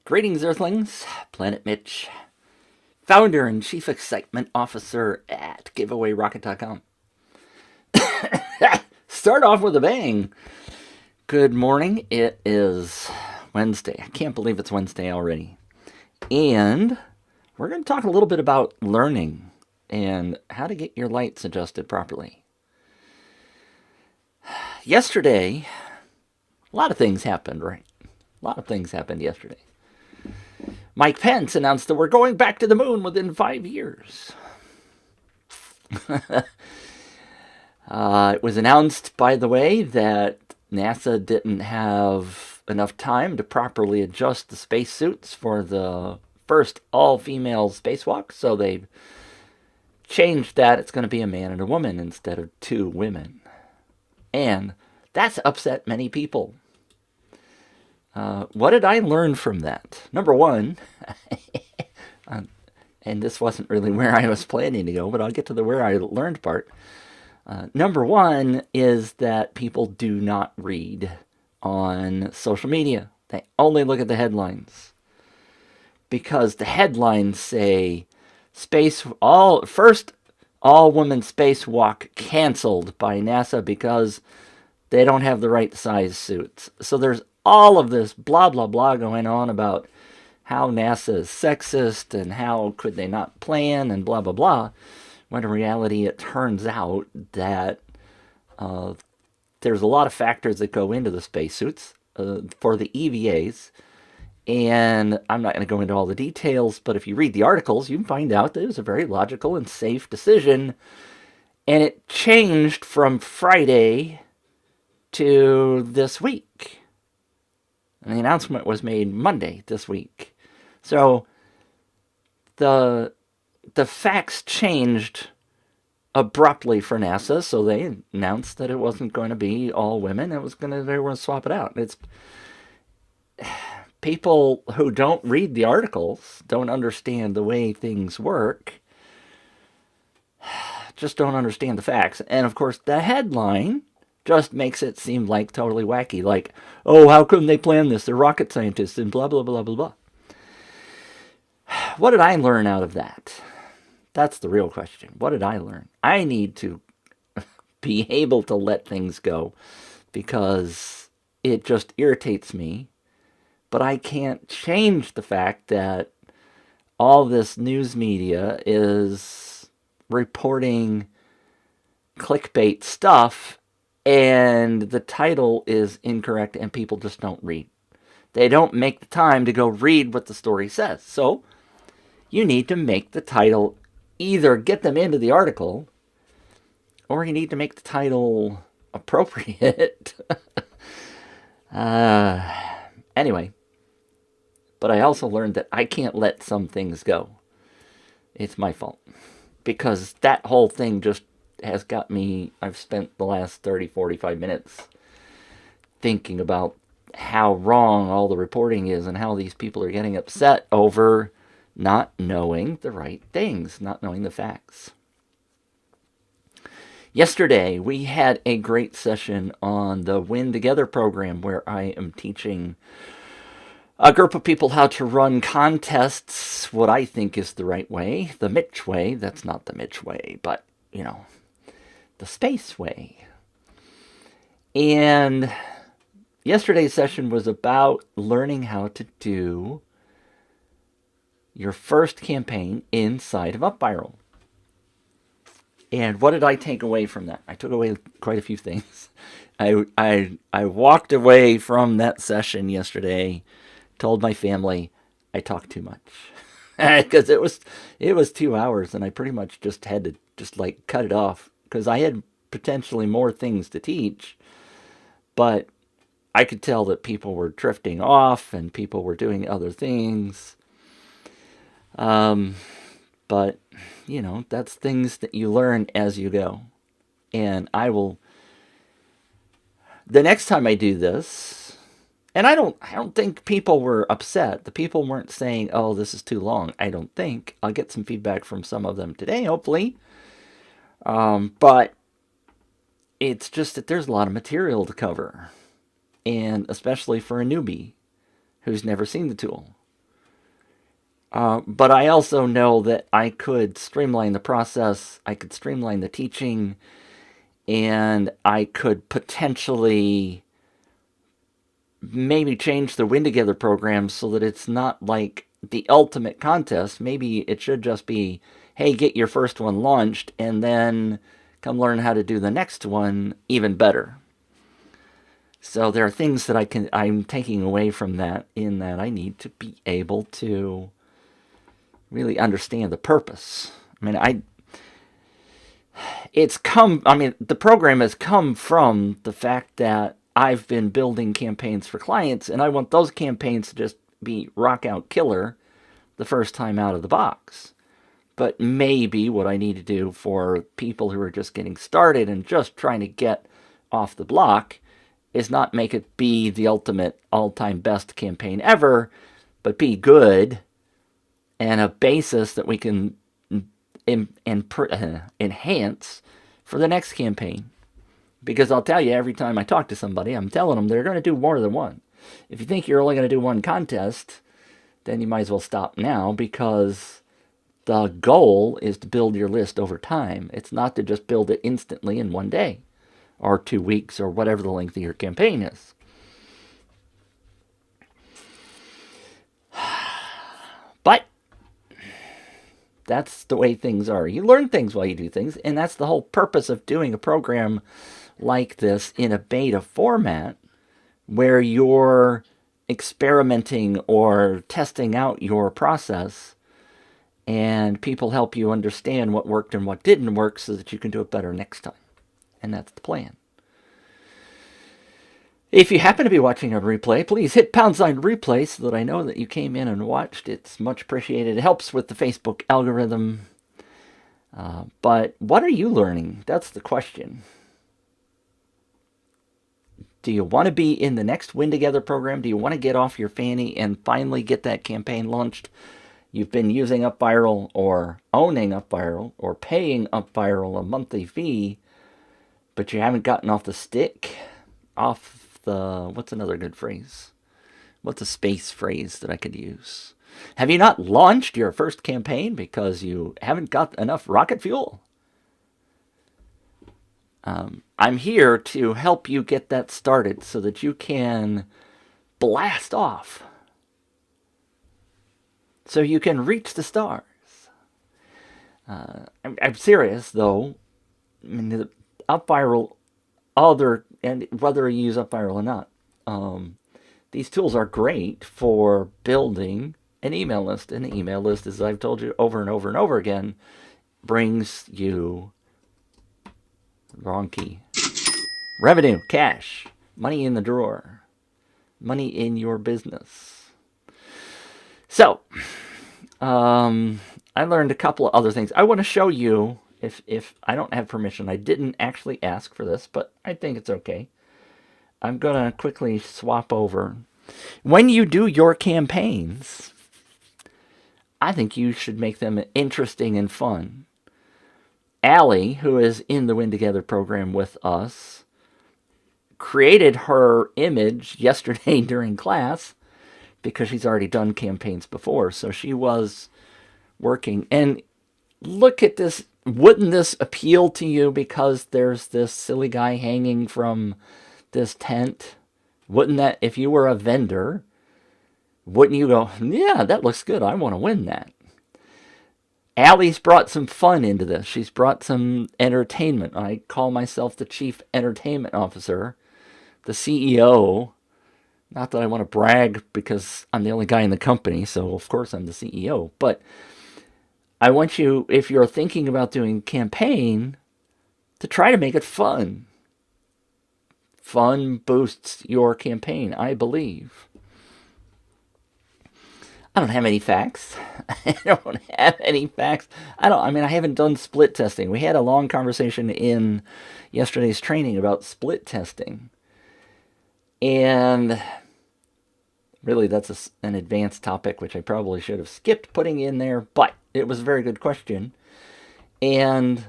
Greetings, Earthlings. Planet Mitch, founder and chief excitement officer at giveawayrocket.com. Start off with a bang. Good morning. It is Wednesday. I can't believe it's Wednesday already. And we're going to talk a little bit about learning and how to get your lights adjusted properly. Yesterday, a lot of things happened, right? A lot of things happened yesterday. Mike Pence announced that we're going back to the moon within 5 years. It was announced, by the way, that NASA didn't have enough time to properly adjust the spacesuits for the first all-female spacewalk, so they changed that. It's going to be a man and a woman instead of two women. And that's upset many people. What did I learn from that? Number one, and this wasn't really where I was planning to go, but I'll get to the where I learned part. Number one is that people do not read on social media. They only look at the headlines. Because the headlines say, first all-woman spacewalk canceled by NASA because they don't have the right size suits. So there's all of this blah, blah, blah going on about how NASA is sexist and how could they not plan and blah, blah, blah. When in reality, it turns out that there's a lot of factors that go into the spacesuits for the EVAs. And I'm not going to go into all the details, but if you read the articles, you can find out that it was a very logical and safe decision. And it changed from Friday to this week. And the announcement was made Monday this week. So the facts changed abruptly for NASA, so they announced that it wasn't going to be all women. They were going to swap it out. It's people who don't read the articles, don't understand the way things work, just don't understand the facts. And of course, the headline just makes it seem like totally wacky. Like, oh, how come they plan this? They're rocket scientists and blah, blah, blah, blah, blah. What did I learn out of that? That's the real question. What did I learn? I need to be able to let things go because it just irritates me. But I can't change the fact that all this news media is reporting clickbait stuff and the title is incorrect and people just don't read. They don't make the time to go read what the story says. So you need to make the title, either get them into the article or you need to make the title appropriate. Anyway, but I also learned that I can't let some things go. It's my fault. Because that whole thing just has got me, I've spent the last 30, 45 minutes thinking about how wrong all the reporting is and how these people are getting upset over not knowing the right things, not knowing the facts. Yesterday, we had a great session on the Win Together program where I am teaching a group of people how to run contests, what I think is the right way, the Mitch way. That's not the Mitch way, but, the space way. And yesterday's session was about learning how to do your first campaign inside of UpViral. And what did I take away from that? I took away quite a few things. I walked away from that session yesterday, told my family I talked too much. Because it was 2 hours and I pretty much just had to cut it off because I had potentially more things to teach, but I could tell that people were drifting off and people were doing other things. But, that's things that you learn as you go. And the next time I do this, and I don't think people were upset. The people weren't saying, oh, this is too long. I don't think. I'll get some feedback from some of them today, hopefully. But it's just that there's a lot of material to cover. And especially for a newbie who's never seen the tool. But I also know that I could streamline the process, I could streamline the teaching, and I could potentially maybe change the Win Together program so that it's not like the ultimate contest. Maybe it should just be, hey, get your first one launched and then come learn how to do the next one even better. So there are things that I'm taking away from that, in that I need to be able to really understand the purpose. I mean, the program has come from the fact that I've been building campaigns for clients, and I want those campaigns to just be rock out killer the first time out of the box. But maybe what I need to do for people who are just getting started and just trying to get off the block is not make it be the ultimate all-time best campaign ever, but be good and a basis that we can enhance for the next campaign. Because I'll tell you, every time I talk to somebody, I'm telling them they're going to do more than one. If you think you're only going to do one contest, then you might as well stop now, because the goal is to build your list over time. It's not to just build it instantly in one day or 2 weeks or whatever the length of your campaign is. But that's the way things are. You learn things while you do things, and that's the whole purpose of doing a program like this in a beta format, where you're experimenting or testing out your process, and people help you understand what worked and what didn't work so that you can do it better next time. And that's the plan. If you happen to be watching a replay, please hit #replay so that I know that you came in and watched. It's much appreciated. It helps with the Facebook algorithm. But what are you learning? That's the question. Do you want to be in the next Win Together program? Do you want to get off your fanny and finally get that campaign launched? You've been using UpViral or owning UpViral or paying UpViral a monthly fee, but you haven't gotten off the stick, what's another good phrase? What's a space phrase that I could use? Have you not launched your first campaign because you haven't got enough rocket fuel? I'm here to help you get that started so that you can blast off, so you can reach the stars. I'm serious, though. I mean, the UpViral, and whether you use UpViral or not, these tools are great for building an email list. And an email list, as I've told you over and over and over again, brings you wrong key. Revenue, cash, money in the drawer, money in your business. So, I learned a couple of other things. I want to show you, if I don't have permission. I didn't actually ask for this, but I think it's okay. I'm going to quickly swap over. When you do your campaigns, I think you should make them interesting and fun. Allie, who is in the Win Together program with us, created her image yesterday during class because she's already done campaigns before. So she was working. And look at this. Wouldn't this appeal to you because there's this silly guy hanging from this tent? Wouldn't that, if you were a vendor, wouldn't you go, yeah, that looks good, I want to win that? Allie's brought some fun into this. She's brought some entertainment. I call myself the Chief Entertainment Officer, the CEO. Not that I want to brag because I'm the only guy in the company, so of course I'm the CEO. But I want you, if you're thinking about doing campaign, to try to make it fun. Fun boosts your campaign, I believe. I don't have any facts. I haven't done split testing. We had a long conversation in yesterday's training about split testing. And really, that's an advanced topic, which I probably should have skipped putting in there, but it was a very good question. And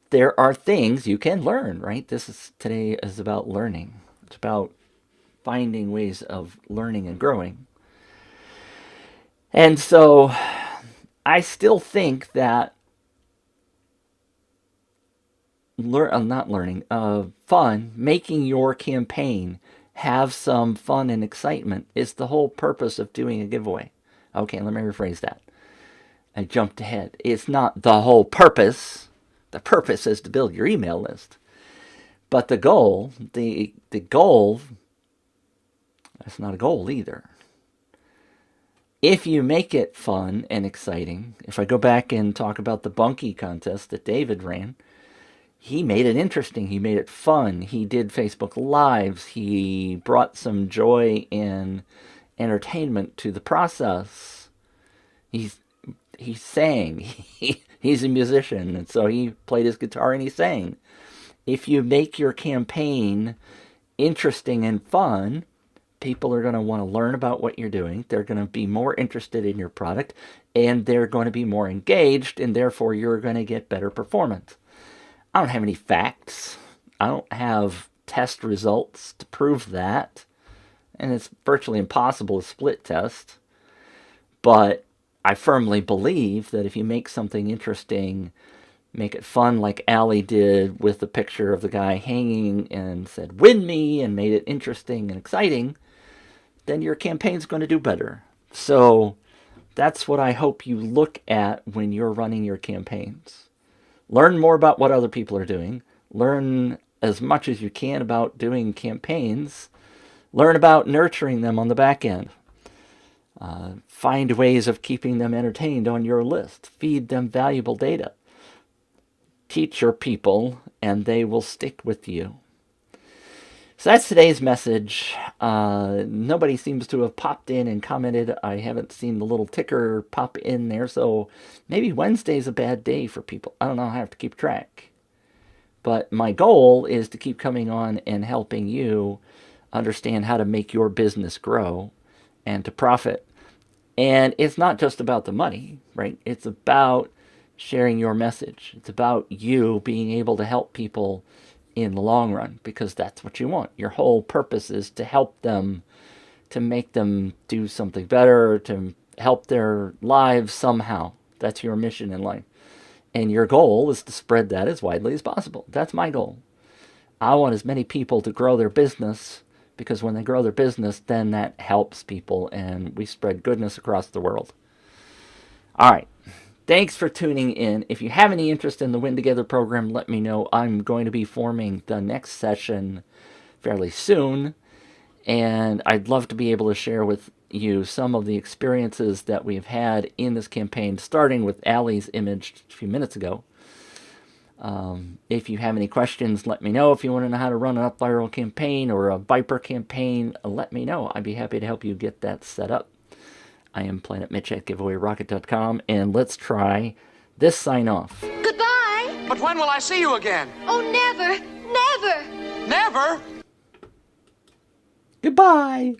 there are things you can learn, right? Today is about learning. It's about finding ways of learning and growing. And so I still think that fun, making your campaign have some fun and excitement is the whole purpose of doing a giveaway. Okay, let me rephrase that. I jumped ahead. It's not the whole purpose. The purpose is to build your email list. But the goal, that's not a goal either. If you make it fun and exciting, if I go back and talk about the Bunkie contest that David ran, he made it interesting. He made it fun. He did Facebook Lives. He brought some joy and entertainment to the process. He sang. He's a musician, and so he played his guitar and he sang. If you make your campaign interesting and fun, people are going to want to learn about what you're doing. They're going to be more interested in your product, and they're going to be more engaged, and therefore you're going to get better performance. I don't have any facts. I don't have test results to prove that. And it's virtually impossible to split test. But I firmly believe that if you make something interesting, make it fun like Allie did with the picture of the guy hanging and said, "Win me," and made it interesting and exciting, then your campaign's going to do better. So that's what I hope you look at when you're running your campaigns. Learn more about what other people are doing. Learn as much as you can about doing campaigns. Learn about nurturing them on the back end. Find ways of keeping them entertained on your list. Feed them valuable data. Teach your people, and they will stick with you. So that's today's message. Nobody seems to have popped in and commented. I haven't seen the little ticker pop in there, so maybe Wednesday's a bad day for people. I don't know. I have to keep track. But my goal is to keep coming on and helping you understand how to make your business grow and to profit. And it's not just about the money, right? It's about sharing your message. It's about you being able to help people in the long run, because that's what you want. Your whole purpose is to help them, to make them do something better, to help their lives somehow. That's your mission in life. And your goal is to spread that as widely as possible. That's my goal. I want as many people to grow their business, because when they grow their business, then that helps people and we spread goodness across the world. All right. Thanks for tuning in. If you have any interest in the Win Together program, let me know. I'm going to be forming the next session fairly soon, and I'd love to be able to share with you some of the experiences that we've had in this campaign, starting with Allie's image a few minutes ago. If you have any questions, let me know. If you want to know how to run an UpViral campaign or a Viper campaign, let me know. I'd be happy to help you get that set up. I am Planet Mitch at GiveawayRocket.com, and let's try this sign off. Goodbye. But when will I see you again? Oh, never, never. Never? Goodbye.